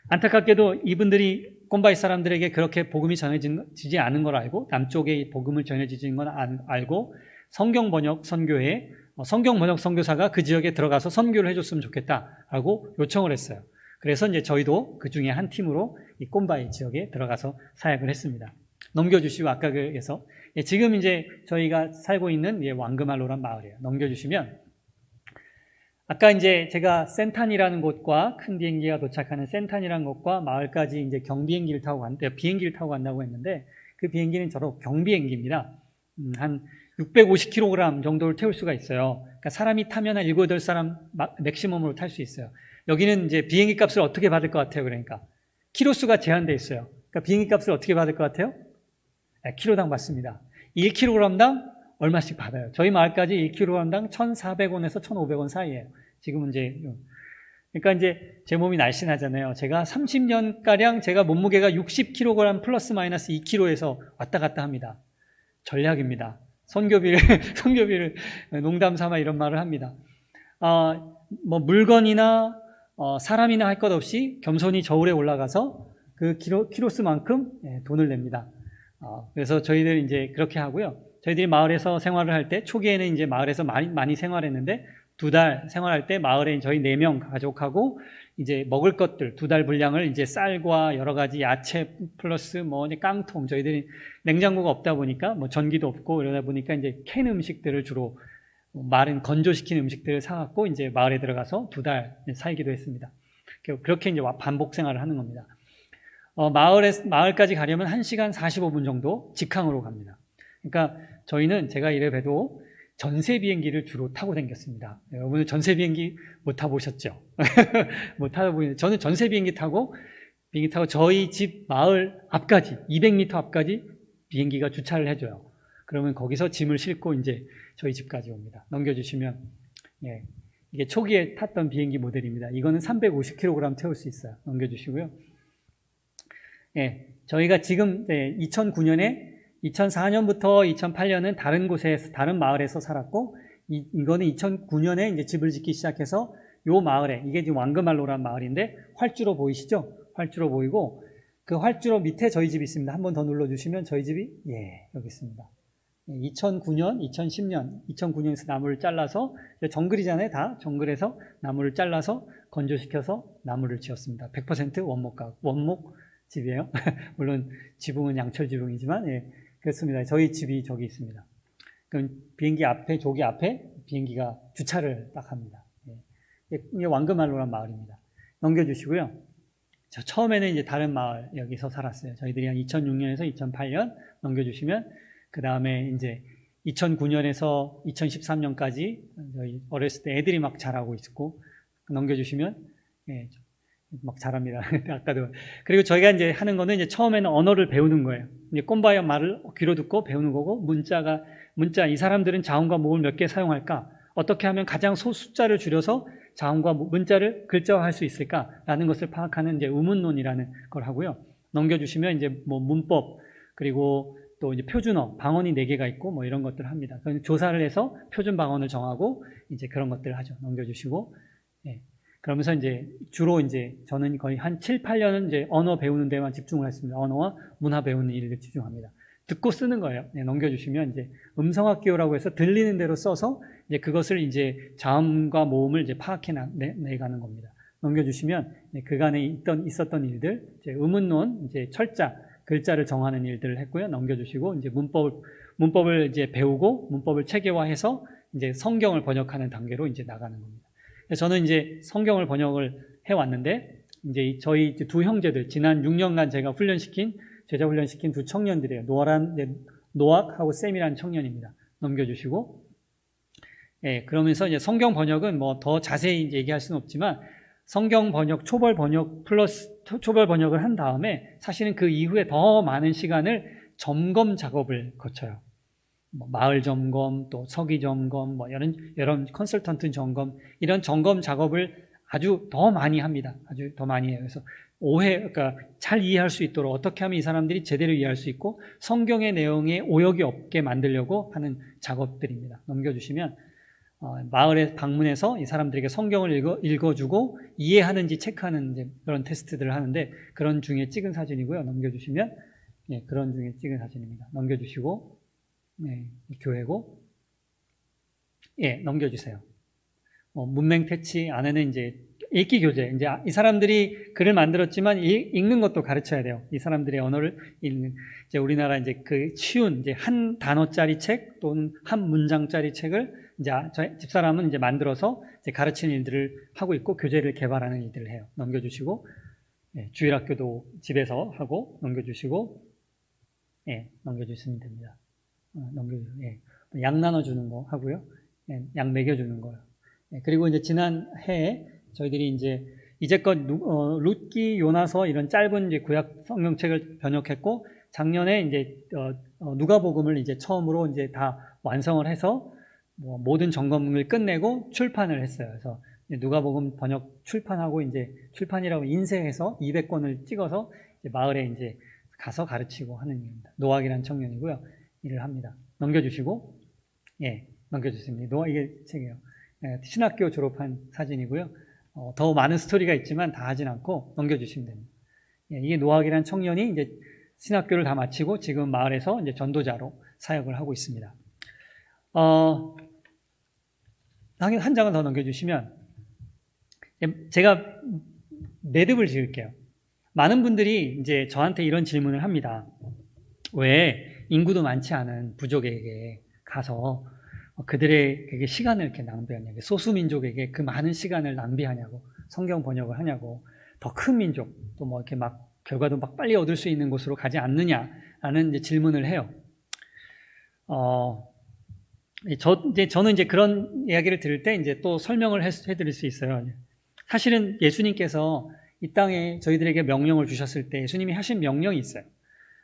안타깝게도 이분들이 꼼바이 사람들에게 그렇게 복음이 전해지지 않은 걸 알고 남쪽에 복음을 전해지는 건 알고 성경번역 선교회에 성경번역 선교사가 그 지역에 들어가서 선교를 해줬으면 좋겠다라고 요청을 했어요. 그래서 이제 저희도 그 중에 한 팀으로 이 꼼바이 지역에 들어가서 사역을 했습니다. 넘겨주시고 아까 그래서 예, 지금 이제 저희가 살고 있는 예, 왕그말로란 마을이에요. 넘겨주시면 아까 이제 제가 센탄이라는 곳과 큰 비행기가 도착하는 센탄이라는 곳과 마을까지 이제 경비행기를 타고 비행기를 타고 간다고 했는데 그 비행기는 저로 경비행기입니다. 한 650kg 정도를 태울 수가 있어요. 그러니까 사람이 타면 한 7, 8사람 맥시멈으로 탈 수 있어요. 여기는 이제 비행기 값을 어떻게 받을 것 같아요? 그러니까 키로수가 제한되어 있어요. 그러니까 비행기 값을 어떻게 받을 것 같아요? 네, 키로당 받습니다. 1kg당 얼마씩 받아요. 저희 마을까지 1kg당 1,400원에서 1,500원 사이예요. 지금은 이제 그러니까 이제 제 몸이 날씬하잖아요. 제가 30년가량 제가 몸무게가 60kg 플러스 마이너스 2kg에서 왔다 갔다 합니다. 전략입니다. 선교비를 농담 삼아 이런 말을 합니다. 뭐 물건이나 사람이나 할 것 없이 겸손히 저울에 올라가서 그 키로수만큼 돈을 냅니다. 그래서 저희들 이제 그렇게 하고요. 저희들이 마을에서 생활을 할 때 초기에는 이제 마을에서 많이 생활했는데 2달 생활할 때 마을에 저희 4명 가족하고 이제 먹을 것들 2달 분량을 이제 쌀과 여러 가지 야채 플러스 뭐 깡통 저희들이 냉장고가 없다 보니까 뭐 전기도 없고 이러다 보니까 이제 캔 음식들을 주로 마른 건조시킨 음식들을 사갖고 이제 마을에 들어가서 2달 살기도 했습니다. 그렇게 이제 반복 생활을 하는 겁니다. 마을까지 가려면 1시간 45분 정도 직항으로 갑니다. 그러니까 저희는 제가 이래 봬도 전세 비행기를 주로 타고 다녔습니다. 여러분은 전세 비행기 못 타보셨죠? 못 타보셨죠? 저는 전세 비행기 타고 저희 집 마을 앞까지 200m 앞까지 비행기가 주차를 해줘요. 그러면 거기서 짐을 싣고 이제 저희 집까지 옵니다. 넘겨주시면 예, 이게 초기에 탔던 비행기 모델입니다. 이거는 350kg 태울 수 있어요. 넘겨주시고요. 예, 저희가 지금 2009년에 2004년부터 2008년은 다른 곳에서 다른 마을에서 살았고 이거는 2009년에 이제 집을 짓기 시작해서 요 마을에 이게 지금 왕그말로란 마을인데 활주로 보이시죠? 활주로 보이고 그 활주로 밑에 저희 집이 있습니다. 한 번 더 눌러주시면 저희 집이 여기 있습니다. 2009년, 2010년, 2009년에서 나무를 잘라서 정글이잖아요. 다 정글에서 나무를 잘라서 건조시켜서 나무를 지었습니다. 100% 원목 집이에요. 물론 지붕은 양철 지붕이지만 그렇습니다. 저희 집이 저기 있습니다. 그럼 비행기 앞에 조기 앞에 비행기가 주차를 딱 합니다. 이게 왕그말로란 마을입니다. 넘겨주시고요. 저 처음에는 이제 다른 마을 여기서 살았어요. 저희들이 한 2006년에서 2008년 넘겨주시면 그 다음에 이제 2009년에서 2013년까지 저희 어렸을 때 애들이 막 자라고 있고 넘겨주시면 막 잘합니다. 아까도. 그리고 저희가 이제 하는 거는 이제 처음에는 언어를 배우는 거예요. 이제 꼼바이어 말을 귀로 듣고 배우는 거고, 문자, 이 사람들은 자음과 모음을 몇 개 사용할까? 어떻게 하면 가장 숫자를 줄여서 자음과 문자를 글자화할 수 있을까라는 것을 파악하는 이제 의문론이라는 걸 하고요. 넘겨주시면 이제 뭐 문법, 그리고 또 이제 표준어, 방언이 4개가 있고 뭐 이런 것들을 합니다. 조사를 해서 표준 방언을 정하고 이제 그런 것들을 하죠. 넘겨주시고. 그러면서 이제 주로 이제 저는 거의 한 7, 8년은 이제 언어 배우는 데만 집중을 했습니다. 언어와 문화 배우는 일에 집중합니다. 듣고 쓰는 거예요. 넘겨주시면 이제 음성학기호라고 해서 들리는 대로 써서 이제 그것을 이제 자음과 모음을 이제 파악해 내가는 겁니다. 넘겨주시면 그간에 있었던 일들, 이제 의문론, 이제 철자, 글자를 정하는 일들을 했고요. 넘겨주시고 이제 문법을 이제 배우고 문법을 체계화해서 이제 성경을 번역하는 단계로 이제 나가는 겁니다. 저는 이제 성경을 번역을 해왔는데, 이제 저희 두 형제들, 지난 6년간 제가 제자 훈련시킨 두 청년들이에요. 노악하고 샘이라는 청년입니다. 넘겨주시고. 그러면서 이제 성경 번역은 뭐 더 자세히 이제 얘기할 수는 없지만, 성경 번역, 초벌 번역을 한 다음에 사실은 그 이후에 더 많은 시간을 점검 작업을 거쳐요. 뭐 마을 점검, 또 서기 점검, 뭐 이런 컨설턴트 점검, 이런 점검 작업을 아주 더 많이 합니다. 아주 더 많이 해요. 그래서 그러니까 잘 이해할 수 있도록 어떻게 하면 이 사람들이 제대로 이해할 수 있고 성경의 내용에 오역이 없게 만들려고 하는 작업들입니다. 넘겨주시면 마을에 방문해서 이 사람들에게 성경을 읽어주고 이해하는지 체크하는 이제 그런 테스트들을 하는데 그런 중에 찍은 사진이고요. 넘겨주시면 그런 중에 찍은 사진입니다. 넘겨주시고 교회고 넘겨주세요. 문맹 패치 안에는 이제 읽기 교재. 이제 이 사람들이 글을 만들었지만 읽는 것도 가르쳐야 돼요. 이 사람들의 언어를 읽는. 이제 우리나라 이제 그 쉬운 이제 한 단어짜리 책 또는 한 문장짜리 책을 이제 저희 집사람은 이제 만들어서 이제 가르치는 일들을 하고 있고 교재를 개발하는 일들을 해요. 넘겨주시고, 예, 주일학교도 집에서 하고 넘겨주시고, 예, 넘겨주시면 됩니다. 예. 약 나눠주는 거 하고요. 예, 약 먹여주는 거요. 예, 그리고 이제 지난 해에 저희들이 이제껏 룻기, 요나서 이런 짧은 이제 구약 성경책을 번역했고, 작년에 이제 누가복음을 이제 처음으로 이제 다 완성을 해서 모든 점검을 끝내고 출판을 했어요. 그래서 누가복음 번역 출판하고 이제 출판이라고 인쇄해서 200권을 찍어서 이제 마을에 이제 가서 가르치고 하는 일입니다. 노학이라는 청년이고요. 일을 합니다. 넘겨주시고, 예, 넘겨주십니다. 이게 책이에요. 예, 신학교 졸업한 사진이고요. 더 많은 스토리가 있지만 다 하진 않고 넘겨주시면 됩니다. 예, 이게 노학이라는 청년이 이제 신학교를 다 마치고 지금 마을에서 이제 전도자로 사역을 하고 있습니다. 한 장을 더 넘겨주시면 제가 매듭을 지을게요. 많은 분들이 이제 저한테 이런 질문을 합니다. 왜 인구도 많지 않은 부족에게 가서 그들에게 시간을 이렇게 낭비하냐고, 소수민족에게 그 많은 시간을 낭비하냐고, 성경 번역을 하냐고, 더 큰 민족, 또 뭐 이렇게 막 결과도 막 빨리 얻을 수 있는 곳으로 가지 않느냐라는 이제 질문을 해요. 저는 이제 그런 이야기를 들을 때 이제 또 설명을 해드릴 수 있어요. 사실은 예수님께서 이 땅에 저희들에게 명령을 주셨을 때 예수님이 하신 명령이 있어요.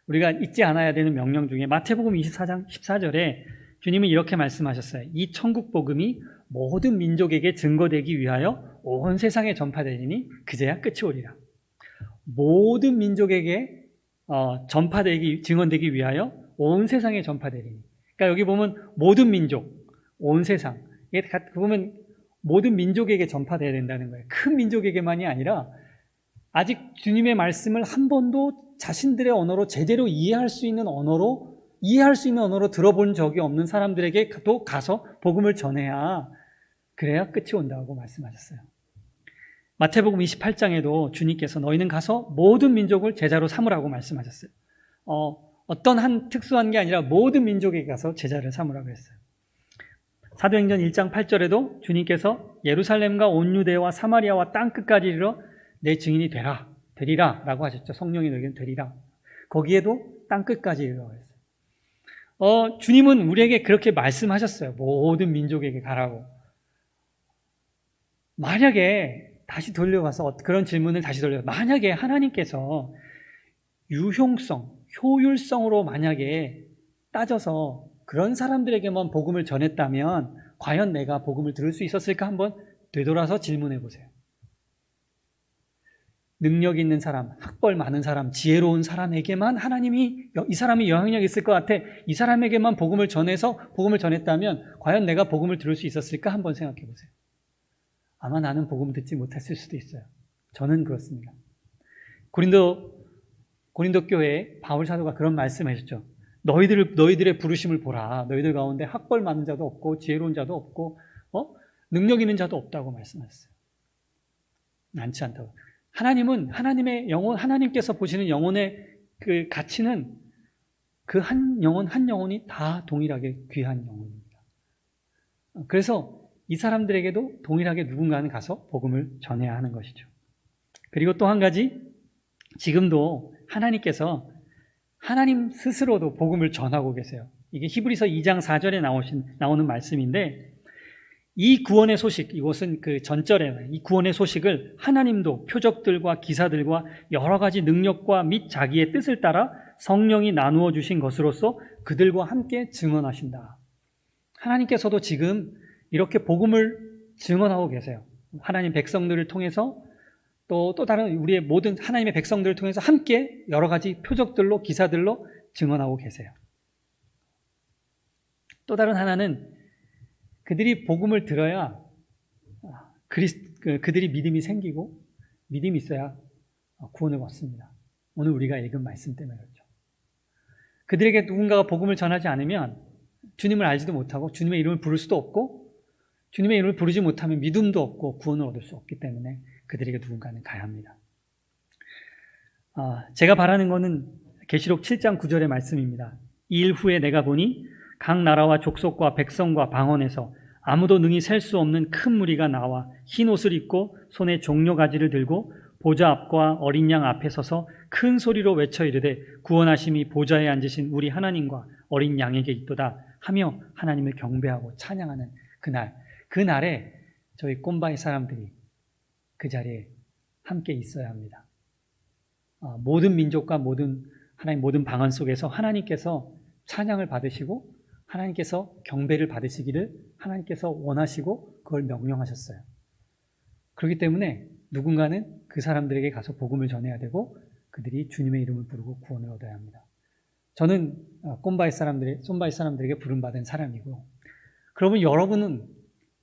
우리가 잊지 않아야 되는 명령 중에 마태복음 24장 14절에 주님은 이렇게 말씀하셨어요. 이 천국 복음이 모든 민족에게 증거되기 위하여 온 세상에 전파되리니 그제야 끝이 오리라. 모든 민족에게 증언되기 위하여 온 세상에 전파되리니. 그러니까 여기 보면 모든 민족, 온 세상. 이게 보면 모든 민족에게 전파되어야 된다는 거예요. 큰 민족에게만이 아니라 아직 주님의 말씀을 한 번도 자신들의 언어로 제대로 이해할 수 있는 언어로 들어본 적이 없는 사람들에게 또 가서 복음을 전해야, 그래야 끝이 온다고 말씀하셨어요. 마태복음 28장에도 주님께서 너희는 가서 모든 민족을 제자로 삼으라고 말씀하셨어요. 어떤 한 특수한 게 아니라 모든 민족에게 가서 제자를 삼으라고 했어요. 사도행전 1장 8절에도 주님께서 예루살렘과 온 유대와 사마리아와 땅끝까지 이르러 내 증인이 되리라 라고 하셨죠. 성령이 너희에게는 되리라. 거기에도 땅끝까지 이르라고 했어요. 주님은 우리에게 그렇게 말씀하셨어요. 모든 민족에게 가라고. 만약에 다시 돌려가서 그런 질문을 다시 돌려서 만약에 하나님께서 유용성, 효율성으로 만약에 따져서 그런 사람들에게만 복음을 전했다면 과연 내가 복음을 들을 수 있었을까? 한번 되돌아서 질문해 보세요. 능력 있는 사람, 학벌 많은 사람, 지혜로운 사람에게만 하나님이 이 사람이 영향력 있을 것 같아. 이 사람에게만 복음을 전했다면 과연 내가 복음을 들을 수 있었을까? 한번 생각해 보세요. 아마 나는 복음 듣지 못했을 수도 있어요. 저는 그렇습니다. 고린도 교회에 바울 사도가 그런 말씀을 하셨죠. 너희들의 부르심을 보라. 너희들 가운데 학벌 많은 자도 없고 지혜로운 자도 없고 능력 있는 자도 없다고 말씀하셨어요. 많지 않다고. 하나님은 하나님의 영혼, 하나님께서 보시는 영혼의 그 가치는 그 한 영혼이 다 동일하게 귀한 영혼입니다. 그래서 이 사람들에게도 동일하게 누군가는 가서 복음을 전해야 하는 것이죠. 그리고 또 한 가지, 지금도 하나님께서 하나님 스스로도 복음을 전하고 계세요. 이게 히브리서 2장 4절에 나오는 말씀인데, 이 구원의 소식, 이것은 그 전절에 이 구원의 소식을 하나님도 표적들과 기사들과 여러 가지 능력과 및 자기의 뜻을 따라 성령이 나누어 주신 것으로서 그들과 함께 증언하신다. 하나님께서도 지금 이렇게 복음을 증언하고 계세요. 하나님 백성들을 통해서 또 다른 우리의 모든 하나님의 백성들을 통해서 함께 여러 가지 표적들로 기사들로 증언하고 계세요. 또 다른 하나는 그들이 복음을 들어야 그들이 믿음이 생기고 믿음이 있어야 구원을 얻습니다. 오늘 우리가 읽은 말씀 때문에 그렇죠. 그들에게 누군가가 복음을 전하지 않으면 주님을 알지도 못하고 주님의 이름을 부를 수도 없고 주님의 이름을 부르지 못하면 믿음도 없고 구원을 얻을 수 없기 때문에 그들에게 누군가는 가야 합니다. 제가 바라는 것은 계시록 7장 9절의 말씀입니다. 이 일 후에 내가 보니 각 나라와 족속과 백성과 방언에서 아무도 능히 셀 수 없는 큰 무리가 나와 흰 옷을 입고 손에 종려가지를 들고 보좌 앞과 어린 양 앞에 서서 큰 소리로 외쳐 이르되 구원하심이 보좌에 앉으신 우리 하나님과 어린 양에게 있도다 하며 하나님을 경배하고 찬양하는 그날에 저희 꼼바이 사람들이 그 자리에 함께 있어야 합니다. 모든 민족과 하나님 모든 방언 속에서 하나님께서 찬양을 받으시고 하나님께서 경배를 받으시기를 하나님께서 원하시고 그걸 명령하셨어요. 그렇기 때문에 누군가는 그 사람들에게 가서 복음을 전해야 되고 그들이 주님의 이름을 부르고 구원을 얻어야 합니다. 저는 솜바이 사람들에게 부름받은 사람이고요. 그러면 여러분은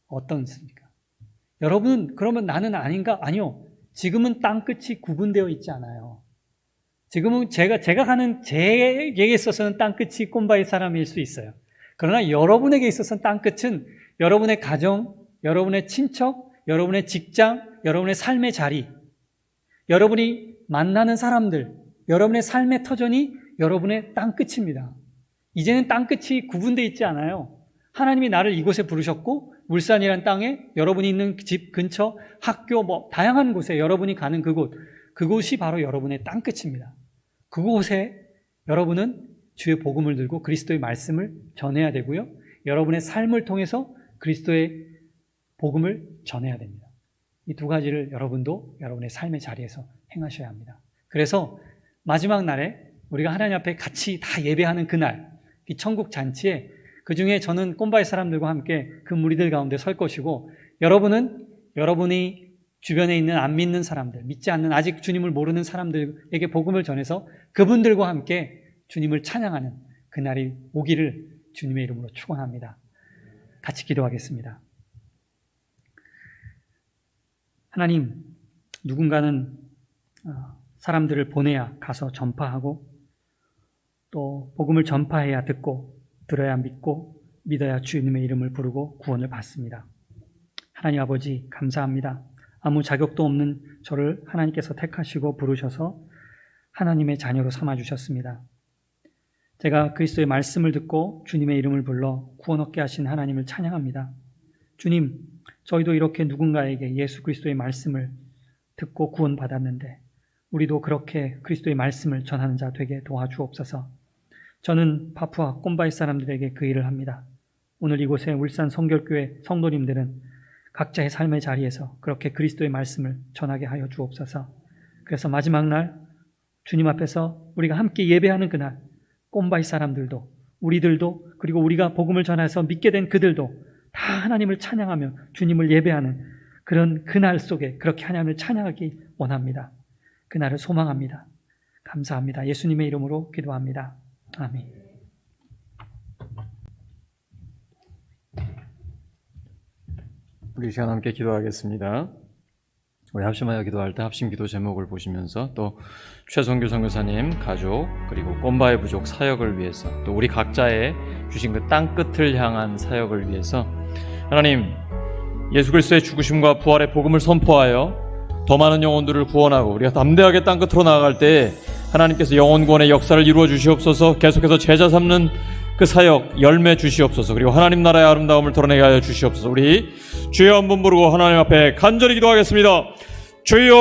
어떻습니까? 여러분은 그러면 나는 아닌가? 아니요. 지금은 땅끝이 구분되어 있지 않아요. 지금은 제가 가는 제에게 있어서는 땅끝이 꼼바이 사람일 수 있어요. 그러나 여러분에게 있어서는 땅끝은 여러분의 가정, 여러분의 친척, 여러분의 직장, 여러분의 삶의 자리, 여러분이 만나는 사람들, 여러분의 삶의 터전이 여러분의 땅끝입니다. 이제는 땅끝이 구분되어 있지 않아요. 하나님이 나를 이곳에 부르셨고 울산이라는 땅에 여러분이 있는 집 근처, 학교, 다양한 곳에 여러분이 가는 그곳이 바로 여러분의 땅끝입니다. 그곳에 여러분은 주의 복음을 들고 그리스도의 말씀을 전해야 되고요. 여러분의 삶을 통해서 그리스도의 복음을 전해야 됩니다. 이 두 가지를 여러분도 여러분의 삶의 자리에서 행하셔야 합니다. 그래서 마지막 날에 우리가 하나님 앞에 같이 다 예배하는 그날, 이 천국 잔치에 그중에 저는 꼼바이 사람들과 함께 그 무리들 가운데 설 것이고 여러분은 여러분이 주변에 있는 안 믿는 사람들, 믿지 않는 아직 주님을 모르는 사람들에게 복음을 전해서 그분들과 함께 주님을 찬양하는 그날이 오기를 주님의 이름으로 축원합니다. 같이 기도하겠습니다. 하나님, 누군가는 사람들을 보내야 가서 전파하고 또 복음을 전파해야 듣고 들어야 믿고 믿어야 주님의 이름을 부르고 구원을 받습니다. 하나님 아버지 감사합니다. 아무 자격도 없는 저를 하나님께서 택하시고 부르셔서 하나님의 자녀로 삼아주셨습니다. 제가 그리스도의 말씀을 듣고 주님의 이름을 불러 구원 얻게 하신 하나님을 찬양합니다. 주님, 저희도 이렇게 누군가에게 예수 그리스도의 말씀을 듣고 구원받았는데 우리도 그렇게 그리스도의 말씀을 전하는 자 되게 도와주옵소서. 저는 파푸아 꼼바이 사람들에게 그 일을 합니다. 오늘 이곳에 울산 성결교회 성도님들은 각자의 삶의 자리에서 그렇게 그리스도의 말씀을 전하게 하여 주옵소서. 그래서 마지막 날 주님 앞에서 우리가 함께 예배하는 그날 꼼바이 사람들도 우리들도 그리고 우리가 복음을 전해서 믿게 된 그들도 다 하나님을 찬양하며 주님을 예배하는 그런 그날 속에 그렇게 하나님을 찬양하기 원합니다. 그날을 소망합니다. 감사합니다. 예수님의 이름으로 기도합니다. 아멘. 우리 시간 함께 기도하겠습니다. 우리 합심하여 기도할 때 합심 기도 제목을 보시면서 또 최성규 선교사님 가족 그리고 꼼바의 부족 사역을 위해서 또 우리 각자의 주신 그 땅끝을 향한 사역을 위해서 하나님 예수 그리스도의 죽으심과 부활의 복음을 선포하여 더 많은 영혼들을 구원하고 우리가 담대하게 땅끝으로 나아갈 때 하나님께서 영혼 구원의 역사를 이루어 주시옵소서. 계속해서 제자 삼는 그 사역 열매 주시옵소서. 그리고 하나님 나라의 아름다움을 드러내게 하여 주시옵소서. 우리 주여 한번 부르고 하나님 앞에 간절히 기도하겠습니다. 주여